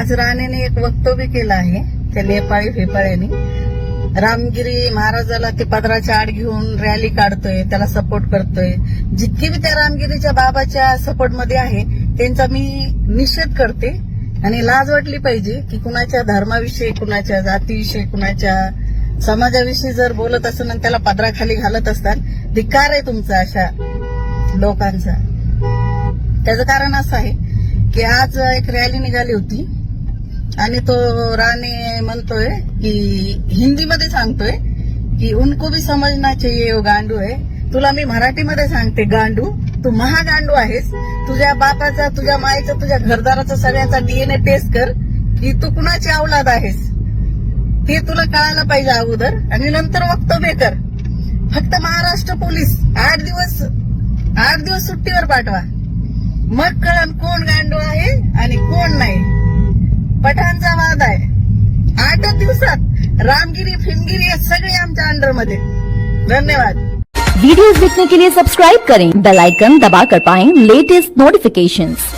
आज राणेने एक वक्तव्य केलं आहे त्या लेपाळी फेपाळ्याने. रामगिरी महाराजाला ते पदराच्या आड घेऊन रॅली काढतोय, त्याला सपोर्ट करतोय. जितके बी त्या रामगिरीच्या बाबाच्या सपोर्ट मध्ये आहे त्यांचा मी निषेध करते. आणि लाज वाटली पाहिजे की कुणाच्या धर्माविषयी, कुणाच्या जातीविषयी, कुणाच्या समाजाविषयी जर बोलत असेल आणि त्याला पदराखाली घालत असताल, धिक्कार आहे तुमचा अशा लोकांचा. त्याचं कारण असं आहे की आज एक रॅली निघाली होती आणि तो राणे म्हणतोय की हिंदीमध्ये सांगतोय की उनको भी समजना चाहिए वो गांडू है. तुला मी मराठीमध्ये सांगते, गांडू तू महागांडू आहेस. तुझ्या बापाचा, तुझ्या मायचा, तुझ्या घरदाराचा सगळ्यांचा डीएनए टेस्ट कर की तू कुणाची औलाद आहेस ते तुला कळायला पाहिजे अगोदर, आणि नंतर वक्तव्य कर. फक्त महाराष्ट्र पोलीस 8 दिवस सुट्टीवर पाठवा, मग कळण कोण गांडू आहे आणि कोण नाही. पठाणचा वाद आहे. 8 दिवसात रामगिरी फिमगिरी हे सगळे आमच्या अंडरमध्ये. धन्यवाद. वीडियोस देखने के लिए सब्सक्राइब करें, बेल आइकन दबाकर पाएं लेटेस्ट नोटिफिकेशंस।